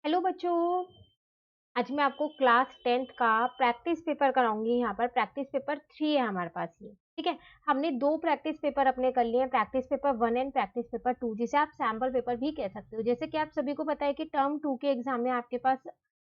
Hello बच्चों। आज मैं आपको क्लास 10th का प्रैक्टिस पेपर कराऊंगी। यहाँ पर प्रैक्टिस पेपर 3 है हमारे पास ये। ठीक है, हमने दो प्रैक्टिस पेपर अपने कर लिए हैं, practice paper 1 and practice paper 2, जिसे आप सैम्पल पेपर भी कह सकते हो। जैसे कि आप सभी को पता है कि टर्म 2 के एग्जाम में आपके पास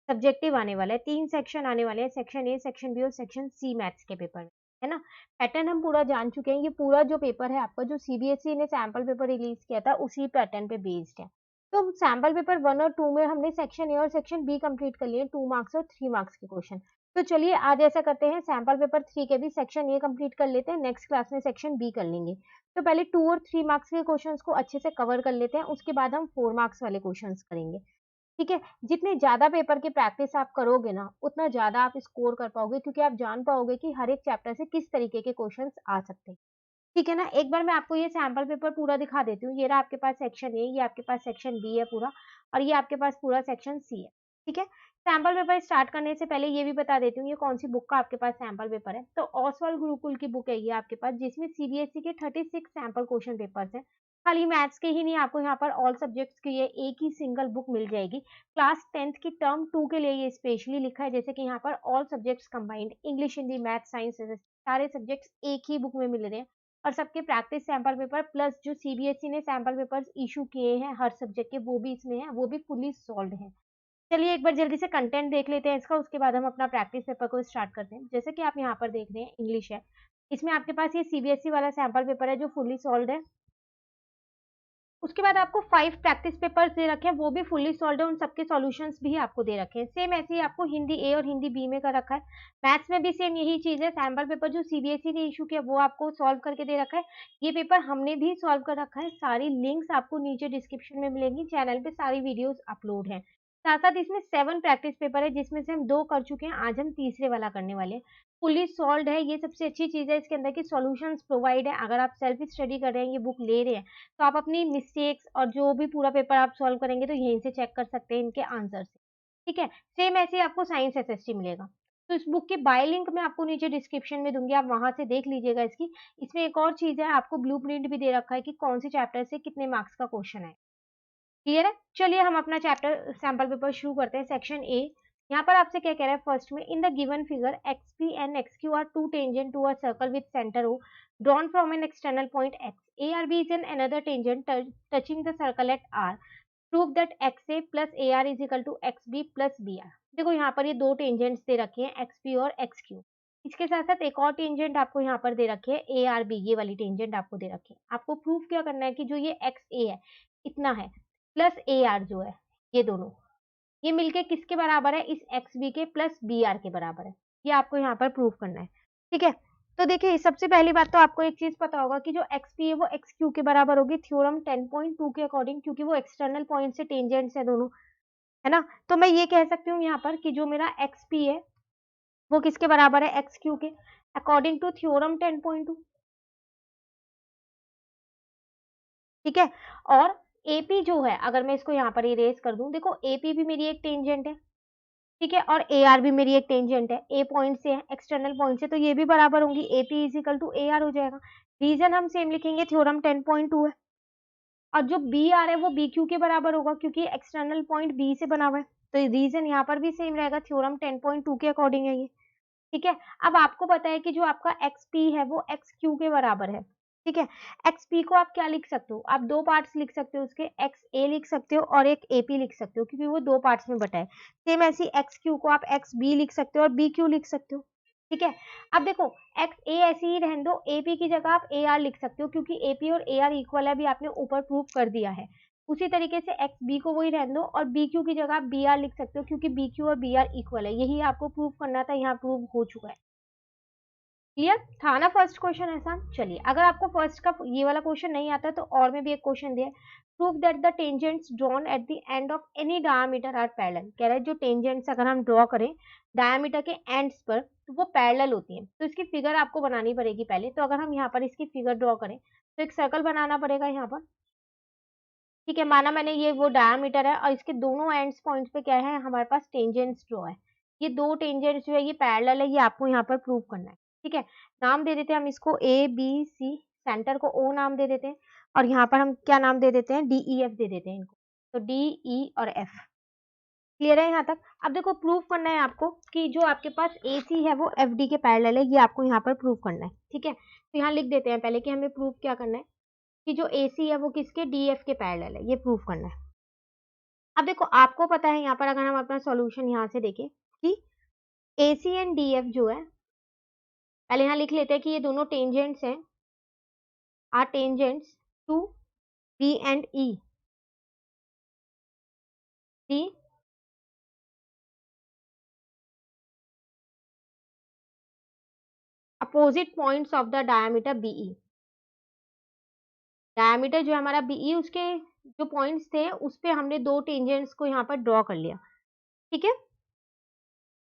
सब्जेक्टिव आने वाला है, 3 सेक्शन आने वाले हैं, सेक्शन ए, सेक्शन बी और सेक्शन सी मैथ्स के पेपर में, है ना। पैटर्न हम पूरा जान चुके हैं। ये पूरा जो पेपर है आपका, जो सीबीएसई ने सैम्पल पेपर रिलीज किया था, उसी पैटर्न पे बेस्ड है। तो सैम्पल पेपर 1 और 2 में हमने सेक्शन ए और सेक्शन बी कंप्लीट कर लिए, 2 मार्क्स और 3 मार्क्स के क्वेश्चन। तो चलिए आज ऐसा करते हैं, सैम्पल पेपर 3 के भी सेक्शन ए कंप्लीट कर लेते हैं, नेक्स्ट क्लास में सेक्शन बी कर लेंगे। तो पहले 2 और 3 मार्क्स के क्वेश्चंस को अच्छे से कवर कर लेते हैं, उसके बाद हम 4 मार्क्स वाले क्वेश्चंस करेंगे। ठीक है, जितने ज्यादा पेपर की प्रैक्टिस आप करोगे ना, उतना ज्यादा आप स्कोर कर पाओगे, क्योंकि आप जान पाओगे कि हर एक चैप्टर से किस तरीके के क्वेश्चंस आ सकते हैं। ठीक है ना। एक बार मैं आपको ये सैंपल पेपर पूरा दिखा देती हूँ। ये रहा आपके पास सेक्शन ए, ये आपके पास सेक्शन बी है पूरा, और ये आपके पास पूरा सेक्शन सी है। ठीक है, सैंपल पेपर स्टार्ट करने से पहले ये भी बता देती हूँ ये कौन सी बुक का आपके पास सैंपल पेपर है। तो ओसवाल गुरुकुल की बुक है ये आपके पास, जिसमें सीबीएसई के 36 सैंपल क्वेश्चन पेपर्स हैं। खाली मैथ्स के ही नहीं, आपको यहाँ पर ऑल सब्जेक्ट्स की ये एक ही सिंगल बुक मिल जाएगी। क्लास 10th की टर्म 2 के लिए ये स्पेशली लिखा है। जैसे कि यहाँ पर all subjects combined, English, Hindi, math, science, सारे सब्जेक्ट्स एक ही बुक में मिल रहे हैं। और सबके प्रैक्टिस सैंपल पेपर प्लस जो सीबीएसई ने सैंपल पेपर्स इशू किए हैं हर सब्जेक्ट के, वो भी इसमें है, वो भी फुली सॉल्व है। चलिए एक बार जल्दी से कंटेंट देख लेते हैं इसका, उसके बाद हम अपना प्रैक्टिस पेपर को स्टार्ट करते हैं। जैसे कि आप यहाँ पर देख रहे हैं, इंग्लिश है, इसमें आपके पास ये सीबीएसई वाला सैंपल पेपर है जो फुली सॉल्व है। उसके बाद आपको 5 प्रैक्टिस पेपर्स दे रखे हैं, वो भी फुली सॉल्व है, उन सबके सॉल्यूशंस भी आपको दे रखे हैं। सेम ऐसे ही आपको हिंदी ए और हिंदी बी में कर रखा है। मैथ्स में भी सेम यही चीज है, सैंपल पेपर जो सीबीएसई ने इशू किया वो आपको सॉल्व करके दे रखा है। ये पेपर हमने भी सॉल्व कर रखा है। सारी लिंक्स आपको नीचे डिस्क्रिप्शन में मिलेंगी, चैनल पे सारी वीडियोस अपलोड है। साथ साथ इसमें 7 प्रैक्टिस पेपर है, जिसमें से हम 2 कर चुके हैं, आज हम तीसरे वाला करने वाले हैं। फुली सॉल्व है, ये सबसे अच्छी चीज है इसके अंदर की सॉल्यूशंस प्रोवाइड है। अगर आप सेल्फ स्टडी कर रहे हैं, ये बुक ले रहे हैं, तो आप अपनी मिस्टेक्स और जो भी पूरा पेपर आप सॉल्व करेंगे तो यहीं से चेक कर सकते हैं इनके आंसर से। ठीक है, सेम ऐसे ही आपको साइंस एसएसटी मिलेगा। तो इस बुक के बाय लिंक मैं आपको नीचे डिस्क्रिप्शन में दूंगी, आप वहां से देख लीजिएगा इसकी। इसमें एक और चीज है, आपको ब्लूप्रिंट भी दे रखा है कि कौन से चैप्टर से कितने मार्क्स का क्वेश्चन है। क्लियर है। चलिए हम अपना चैप्टर सैंपल पेपर शुरू करते हैं। सेक्शन ए, यहाँ पर आपसे क्या कह रहा है, फर्स्ट में in the given figure XP and XQ are two tangent to a circle with center O drawn from an external point X. ARB is an another tangent touching the circle at R. Prove that XA plus AR is equal to XB plus BR. देखो यहाँ पर ये दो tangents दे रखे हैं, XP और XQ। इसके साथ साथ एक और टेंजेंट आपको यहाँ पर दे रखी है, ARB, ये वाली टेंजेंट आपको दे रखी है। आपको प्रूफ क्या करना है कि जो ये XA है इतना है, प्लस ए आर जो है, ये दोनों, ये मिलके किसके बराबर है, इस एक्स बी के प्लस बी आर के बराबर है। ये आपको यहाँ पर प्रूव करना है। ठीक है, तो देखिए सबसे पहली बात तो आपको एक चीज पता होगा कि जो एक्स पी है वो एक्स क्यू के बराबर होगी, थ्योरम 10.2 के अकॉर्डिंग, क्योंकि वो एक्सटर्नल पॉइंट से टेंजेंट्स है दोनों, है ना। तो मैं ये कह सकती हूँ यहाँ पर कि जो मेरा एक्स पी है वो किसके बराबर है, एक्स क्यू के, अकॉर्डिंग टू थ्योरम 10.2। ठीक है, और एपी जो है, अगर मैं इसको यहाँ पर इरेज कर दूं, देखो एपी भी मेरी एक टेंजेंट है। ठीक है, और ए आर भी मेरी एक टेंजेंट है, ए पॉइंट से है, एक्सटर्नल पॉइंट से, तो ये भी बराबर होंगी, AP is equal to A R हो जाएगा। रीजन हम सेम लिखेंगे, थ्योरम 10.2 है। और जो बी आर है वो बी क्यू के बराबर होगा, क्योंकि एक्सटर्नल पॉइंट बी से बना हुआ है, तो रीजन यहाँ पर भी सेम रहेगा, थ्योरम 10.2 के अकॉर्डिंग है ये। ठीक है, अब आपको पता है कि जो आपका एक्स पी है वो एक्स क्यू के बराबर है। ठीक है, एक्स पी को आप क्या लिख सकते हो, आप दो पार्ट्स लिख सकते हो उसके, एक्स ए लिख सकते हो और एक ए पी लिख सकते हो, क्योंकि वो दो पार्ट्स में बटा है। सेम ऐसी एक्स क्यू को आप एक्स बी लिख सकते हो और बी क्यू लिख सकते हो। ठीक है, अब देखो एक्स ए ऐसे ही रहने दो, ए पी की जगह आप ए आर लिख सकते हो, क्योंकि ए पी और ए आर इक्वल है, अभी आपने ऊपर प्रूव कर दिया है। उसी तरीके से एक्स बी को वही रहने दो, और बी क्यू की जगह आप बी आर लिख सकते हो, क्योंकि बी क्यू और बी आर इक्वल है, यही आपको प्रूव करना था, यहाँ प्रूव हो चुका है। क्लियर था ना फर्स्ट क्वेश्चन ऐसा। चलिए अगर आपको फर्स्ट का ये वाला क्वेश्चन नहीं आता तो और में भी एक क्वेश्चन दिया है, prove that the tangents drawn at the end of any diameter are parallel. कह रहा है जो टेंजेंट्स अगर हम ड्रॉ करें डायमीटर के एंड्स पर तो वो पैरेलल होती है, तो इसकी फिगर आपको बनानी पड़ेगी पहले। तो अगर हम यहाँ पर इसकी फिगर ड्रॉ करें तो एक सर्कल बनाना पड़ेगा यहाँ पर। ठीक है, माना मैंने ये वो डायमीटर है और इसके दोनों एंड्स पॉइंट्स पे क्या है, हमारे पास टेंजेंट्स ड्रॉ है। ये दो टेंजेंट्स जो है ये पैरेलल है, ये आपको यहाँ पर प्रूव करना है। ठीक है, नाम दे देते हैं हम इसको ए बी सी, सेंटर को ओ नाम दे देते हैं, और यहाँ पर हम क्या नाम दे देते हैं, डी ई एफ दे देते हैं इनको। तो डी ई और एफ, क्लियर है यहाँ तक? अब देखो प्रूव करना है आपको कि जो आपके पास AC है वो FD के पैरेलल है, ये आपको यहाँ पर प्रूव करना है, ठीक है? तो यहाँ लिख देते हैं पहले कि हमें प्रूव क्या करना है कि जो AC है वो किसके DF के पैरेलल है, ये प्रूव करना है। अब देखो आपको पता है यहाँ पर अगर हम अपना सॉल्यूशन यहाँ से देखें कि AC एंड DF जो है, पहले यहाँ लिख लेते हैं कि ये दोनों टेंजेंट्स हैं, are tangents to B and E, the opposite points of the diameter BE। Diameter जो है हमारा BE, उसके जो पॉइंट्स थे उस पे हमने दो टेंजेंट्स को यहाँ पर ड्रॉ कर लिया, ठीक है?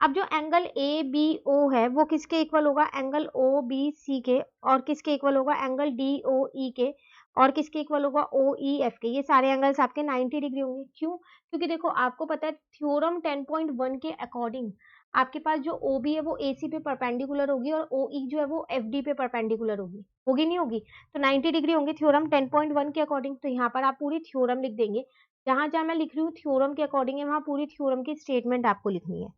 अब जो एंगल ABO है वो किसके इक्वल होगा? एंगल OBC के, और किसके इक्वल होगा? एंगल DOE के, और किसके इक्वल होगा? OEF के। ये सारे एंगल्स आपके 90 डिग्री होंगे। क्यों? क्योंकि देखो आपको पता है थ्योरम 10.1 के अकॉर्डिंग आपके पास जो OB है वो AC पे परपेंडिकुलर होगी और OE जो है वो FD पे परपेंडिकुलर होगी, होगी नहीं होगी? तो 90 डिग्री होंगे थ्योरम 10.1 के अकॉर्डिंग। तो यहाँ पर आप पूरी थ्योरम लिख देंगे, जहां जहां मैं लिख रही हूँ थ्योरम के अकॉर्डिंग है वहां पूरी थ्योरम की स्टेटमेंट आपको लिखनी है,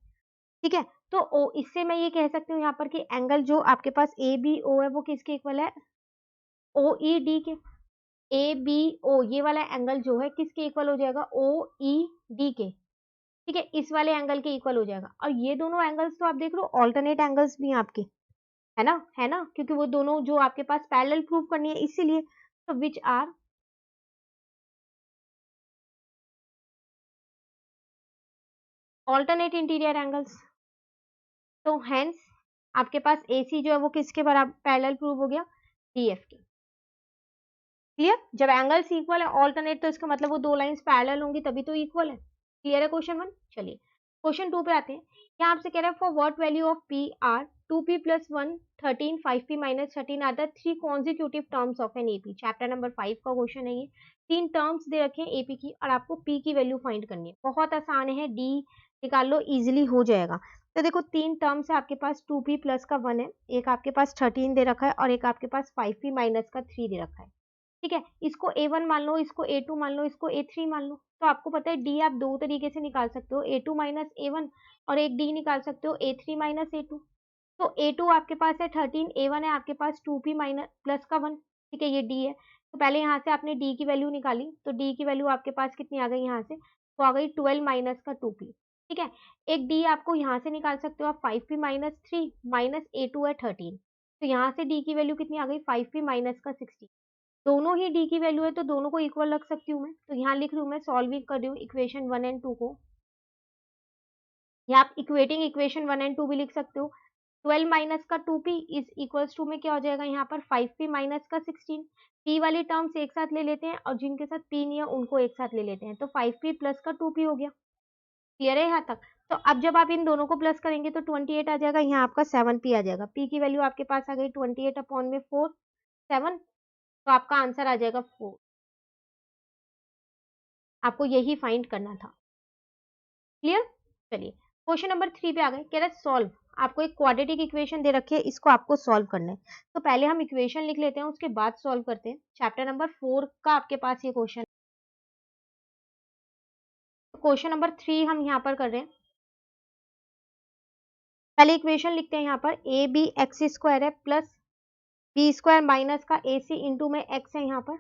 ठीक है? तो इससे मैं ये कह सकती हूँ यहाँ पर कि एंगल जो आपके पास ABO है वो किसके इक्वल है? OED के। ABO ये वाला एंगल जो है किसके इक्वल हो जाएगा? OED के, ठीक है? इस वाले एंगल के इक्वल हो जाएगा। और ये दोनों एंगल्स तो आप देख लो ऑल्टरनेट एंगल्स भी हैं आपके, है ना? है ना? क्योंकि वो दोनों जो आपके पास पैरेलल प्रूव करनी है इसीलिए। तो which are alternate interior angles. तो हेंस आपके पास AC जो है वो किसके बराबर पैरेलल प्रूव हो गया? DF के। क्लियर? जब एंगल्स इक्वल है ऑल्टरनेट, तो इसका मतलब वो दो लाइंस पैरेलल होंगी तभी तो इक्वल है। क्लियर है क्वेश्चन 1? चलिए क्वेश्चन 2 पे आते हैं। यहाँ आपसे कह रहा है for what value of P are 2P plus 1 13 5P minus 13 are the 3 consecutive terms of an AP। Chapter number 5 का क्वेश्चन है ये। 3 टर्म्स दे रखे हैं AP की और आपको P की वैल्यू फाइंड करनी है। बहुत आसान है, D निकाल लो, इजिली हो जाएगा। तो देखो 3 टर्म्स है आपके पास, 2P प्लस का 1 है, एक आपके पास 13 दे रखा है और एक आपके पास 5P माइनस का 3 दे रखा है, ठीक है? इसको A1 मान लो, इसको A2 मान लो, इसको A3 मान लो। तो आपको पता है D आप दो तरीके से निकाल सकते हो, A2 माइनस A1, और एक D निकाल सकते हो A3 माइनस A2। तो A2 आपके पास है 13, A1 है आपके पास 2P माइनस प्लस का 1, ठीक है? ये D है। तो पहले यहाँ से आपने D की वैल्यू निकाली, तो D की वैल्यू आपके पास कितनी आ गई यहाँ से? तो आ गई 12 माइनस का 2P, ठीक है? एक D आपको यहाँ से निकाल सकते हो आप 5P माइनस 3 माइनस A2 है 13। तो यहाँ से D की वैल्यू कितनी आ गई? 5P माइनस का 16। दोनों ही D की वैल्यू है तो दोनों को इक्वल रख सकती हूँ मैं। तो यहाँ लिख रही हूँ मैं, सॉल्विंग कर रही हूँ इक्वेशन 1 एंड 2 को, या आप इक्वेटिंग इक्वेशन 1 एंड 2 भी लिख सकते हो। 12 माइनस का 2P इज इक्वल्स टू में क्या हो जाएगा यहाँ पर? 5P माइनस का 16। P वाली टर्म्स एक साथ ले लेते हैं और जिनके साथ P नहीं है उनको एक साथ ले लेते हैं, तो 5P प्लस का 2P हो गया। क्लियर है यहाँ तक? तो अब जब आप इन दोनों को प्लस करेंगे तो 28 आ जाएगा, यहाँ आपका 7P आ जाएगा। P की वैल्यू आपके पास आ गई 28 अपॉन में 4 7, तो आपका आंसर आ जाएगा 4। आपको यही फाइंड करना था। क्लियर? चलिए क्वेश्चन नंबर 3 पे आ गए। कह रहा है सॉल्व। आपको एक क्वाड्रेटिक इक्वेशन दे रखी है, इसको आपको सॉल्व करना है। तो पहले हम इक्वेशन लिख लेते हैं, उसके बाद सॉल्व करते हैं। चैप्टर नंबर 4 का आपके पास ये क्वेश्चन। क्वेश्चन नंबर 3 हम यहाँ पर कर रहे हैं। पहले इक्वेशन लिखते हैं यहाँ पर, ए बी एक्स स्क्वायर है प्लस बी स्क्वायर माइनस का ए सी इंटू में एक्स है यहाँ पर,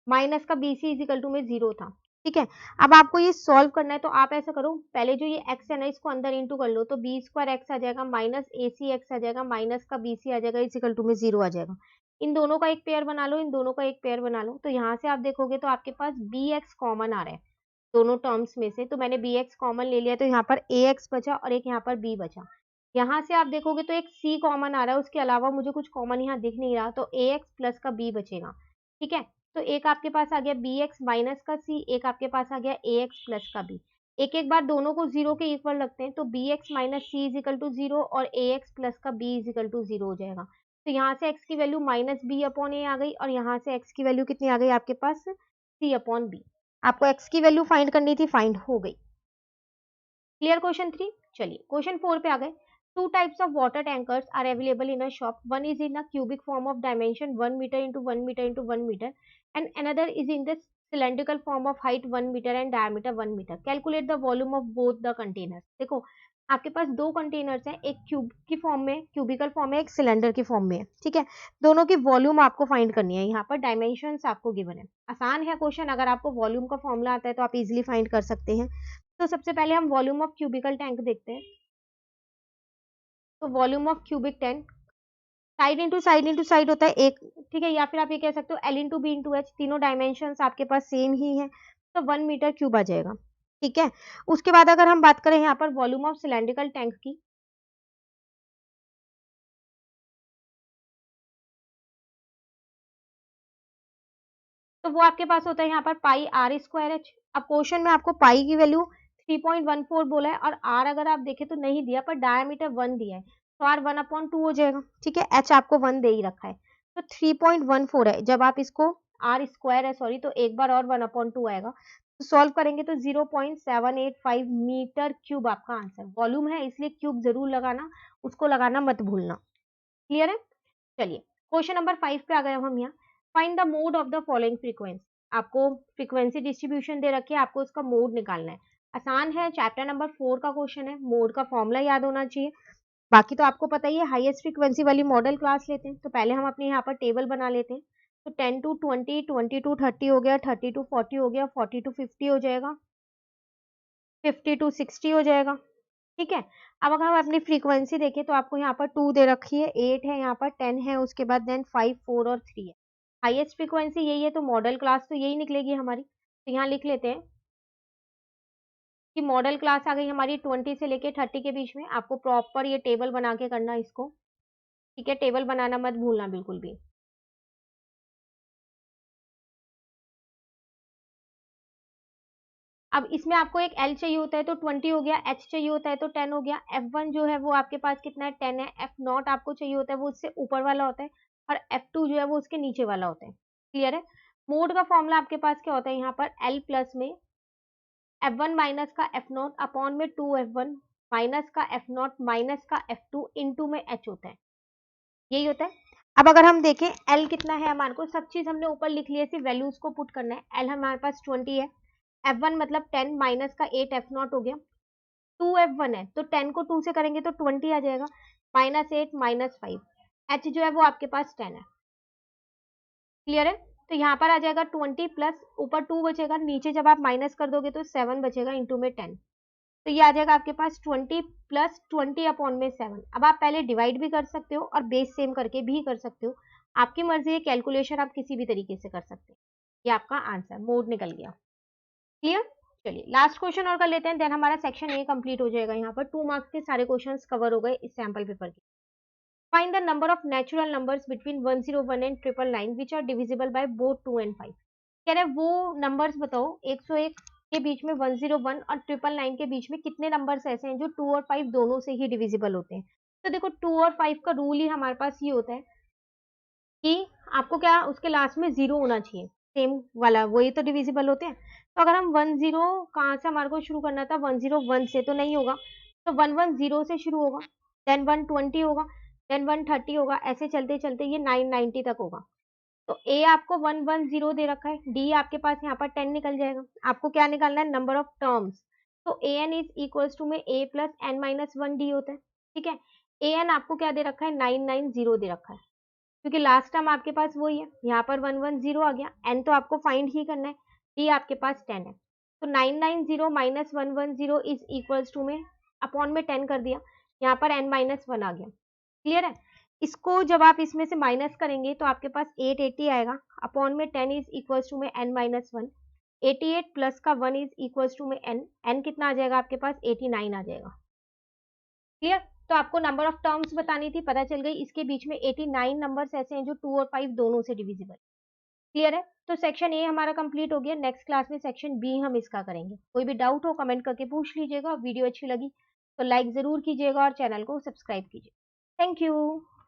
माइनस का बी सी इजिकल टू में 0 था, ठीक है? अब आपको ये सॉल्व करना है, तो आप ऐसा करो, पहले जो ये x है ना इसको अंदर इंटू कर लो, तो बी स्क्वायर एक्स आ जाएगा माइनस ए सी एक्स आ जाएगा माइनस का बी सी आ जाएगा इजिकल टू में 0 आ जाएगा। इन दोनों का एक पेयर बना लो, इन दोनों का एक पेयर बना लो। तो यहाँ से आप देखोगे तो आपके पास बी एक्स कॉमन आ रहा है दोनों टर्म्स में से, तो मैंने बी एक्स कॉमन ले लिया, तो यहाँ पर ए एक्स बचा और एक यहाँ पर बी बचा। यहाँ से आप देखोगे तो एक सी कॉमन आ रहा है, उसके अलावा मुझे कुछ कॉमन यहाँ दिख नहीं रहा, तो ए एक्स प्लस का बी बचेगा, ठीक है? तो एक आपके पास आ गया बी एक्स माइनस का सी, एक आपके पास आ गया ए एक्स प्लस का बी। एक एक बार दोनों को 0 के इक्वल रखते हैं, तो B x minus C is equal to 0 और ए एक्स प्लस का बी इज इक्वल टू 0 हो जाएगा। तो यहाँ से x की value minus B upon A आ गई और यहाँ से x की वैल्यू कितनी आ गई आपके पास? सी अपॉन बी। आपको x की वैल्यू फाइंड करनी थी, फाइंड हो गई। Clear question 3? चलिए क्वेश्चन 4 पे आ गए। Two types of water tankers are available in a shop. One is in a cubic form of dimension 1 meter into 1 meter into 1 meter and another is in the cylindrical form of height 1 metre and diameter 1 metre, calculate the volume of both the containers. देखो आपके पास दो containers हैं, एक cube की form में, cubicle form में, एक cylinder की फॉर्म में है, ठीक है। दोनों की वॉल्यूम आपको फाइंड करनी है। यहाँ पर डायमेंशंस आपको गिवन है, आसान है क्वेश्चन। अगर आपको वॉल्यूम का फॉर्मूला आता है तो आप इजिली फाइंड कर सकते हैं। तो सबसे पहले हम वॉल्यूम ऑफ क्यूबिकल टैंक देखते हैं। तो volume of cubic tank side into side होता है एक, ठीक है, या फिर आप ये कह सकते हो L into B into H, तीनों डायमेंशंस आपके पास सेम ही है, तो 1 मीटर क्यूब आ जाएगा, ठीक है। उसके बाद अगर हम बात करें यहाँ पर वॉल्यूम ऑफ सिलेंड्रिकल टैंक की, तो वो आपके पास होता है यहाँ पर पाई आर स्क्वायर एच। अब क्वेश्चन में आपको पाई की वैल्यू 3.14 बोला है, और आर अगर आप देखें तो नहीं दिया, पर डायमीटर 1 दिया है, तो आर 1/2 हो जाएगा, ठीक है। एच आपको 1 दे ही रखा है, तो 3.14 है। जब आप इसको आर स्क्वायर है सॉरी, तो एक बार और 1/2 आएगा, तो सॉल्व करेंगे तो 0.785 मीटर क्यूब आपका आंसर। वॉल्यूम है इसलिए क्यूब जरूर लगाना, उसको लगाना मत भूलना। क्लियर है? चलिए क्वेश्चन नंबर 5 पे आ गए हम यहाँ। Find the mode of the following frequency. आपको फ्रीक्वेंसी डिस्ट्रीब्यूशन दे रखी है, आपको इसका मोड निकालना है। आसान है, चैप्टर नंबर 4 का क्वेश्चन है, मोड का फॉर्मूला याद होना चाहिए। बाकी तो आपको पता ही है, हाईएस्ट फ्रीक्वेंसी वाली मॉडल क्लास लेते हैं। तो पहले हम अपने यहाँ पर टेबल बना लेते हैं। तो 10 to 20, 20 to 30 हो गया, 30 to 40 हो गया, 40 to 50 हो जाएगा, 50 to 60 हो जाएगा, ठीक है। अब अगर हम अपनी फ्रीक्वेंसी देखें तो आपको यहाँ पर 2 दे रखी है, 8 है, यहाँ पर 10 है, उसके बाद देन 5, 4 और 3 है। हाईएस्ट फ्रीक्वेंसी यही है, तो मॉडल क्लास तो यही निकलेगी हमारी। तो यहाँ लिख लेते हैं कि मॉडल क्लास आ गई हमारी 20 से लेके 30 के बीच में। आपको प्रॉपर ये टेबल बना के करना इसको, ठीक है। टेबल बनाना मत भूलना बिल्कुल भी। अब इसमें आपको एक L चाहिए होता है तो 20 हो गया, H चाहिए होता है तो 10 हो गया, F1 जो है वो आपके पास कितना है, 10 है, F0 आपको चाहिए होता है वो उससे ऊपर वाला होता है, और F2 जो है वो उसके नीचे वाला होता है। क्लियर है? मोड का फॉर्मूला आपके पास क्या होता है यहाँ पर, L प्लस में F1 माइनस का F0 अपॉन में 2F1 माइनस का F0 माइनस का F2 इंटू में H होता है, यही होता है। अब अगर हम देखें L कितना है हमारे को, सब चीज हमने ऊपर लिख लिया, सिर्फ वैल्यूज को पुट करना है। L हमारे पास 20 है, F1 मतलब 10 माइनस का 8 F0 हो गया, 2F1 है तो 10 को 2 से करेंगे तो 20 आ जाएगा, -8 -5, H जो है वो आपके पास 10 है। क्लियर है? तो यहाँ पर आ जाएगा 20 प्लस ऊपर 2 बचेगा, नीचे जब आप माइनस कर दोगे तो 7 बचेगा इंटू में 10, तो ये आ जाएगा आपके पास 20 प्लस 20 अपॉन में 7। अब आप पहले डिवाइड भी कर सकते हो और बेस सेम करके भी कर सकते हो, आपकी मर्जी है, कैलकुलेशन आप किसी भी तरीके से कर सकते हैं। ये आपका आंसर, मोड निकल गया। क्लियर? चलिए लास्ट क्वेश्चन और कर लेते हैं, देन हमारा सेक्शन ए कंप्लीट हो जाएगा। यहाँ पर 2 मार्क्स के सारे क्वेश्चंस कवर हो गए इस सैंपल पेपर के। Find the number of natural numbers between 101 and 999 which are divisible by both 2 and 5। कह रहे वो नंबर्स बताओ 101 के बीच में 101 और 999 के बीच में कितने नंबर्स ऐसे हैं जो 2 और 5 दोनों से ही डिविजिबल होते हैं। तो देखो 2 और 5 का रूल ही हमारे पास ये होता है कि आपको क्या उसके लास्ट में 0 होना चाहिए, सेम वाला, वही तो डिविजिबल होते हैं। तो अगर हम 10 कहाँ से हमारे को शुरू करना था, 101 से तो नहीं होगा, तो 110 से शुरू होगा, देन 120 होगा, देन 130 होगा, ऐसे चलते चलते ये 990 तक होगा। तो ए आपको 110 दे रखा है, डी आपके पास यहाँ पर 10 निकल जाएगा। आपको क्या निकालना है, नंबर ऑफ टर्म्स। तो A N is equals to में ए प्लस एन माइनस 1 डी होता है, ठीक है। ए एन आपको क्या दे रखा है, 990 दे रखा है, क्योंकि लास्ट टाइम आपके पास वही है, यहाँ पर 110 आ गया, एन तो आपको फाइंड ही करना है, डी आपके पास 10 है, तो 990 माइनस 110 इज इक्वल्स टू में अपॉन में 10 कर दिया, यहाँ पर n माइनस 1 आ गया। क्लियर है? इसको जब आप इसमें से माइनस करेंगे तो आपके पास 880 आएगा, अपॉन में 10 इज इक्वल्स टू में n माइनस 1, 88 प्लस का 1 इज इक्वल्स टू में n कितना आ जाएगा आपके पास, 89 आ जाएगा। क्लियर? तो आपको नंबर ऑफ टर्म्स बतानी थी, पता चल गई। इसके बीच में 89 नंबर्स ऐसे हैं जो 2 और 5 दोनों से डिविजिबल। क्लियर है? तो सेक्शन ए हमारा कंप्लीट हो गया। नेक्स्ट क्लास में सेक्शन बी हम इसका करेंगे। कोई भी डाउट हो कमेंट करके पूछ लीजिएगा। वीडियो अच्छी लगी तो लाइक जरूर कीजिएगा और चैनल को सब्सक्राइब कीजिए। Thank you.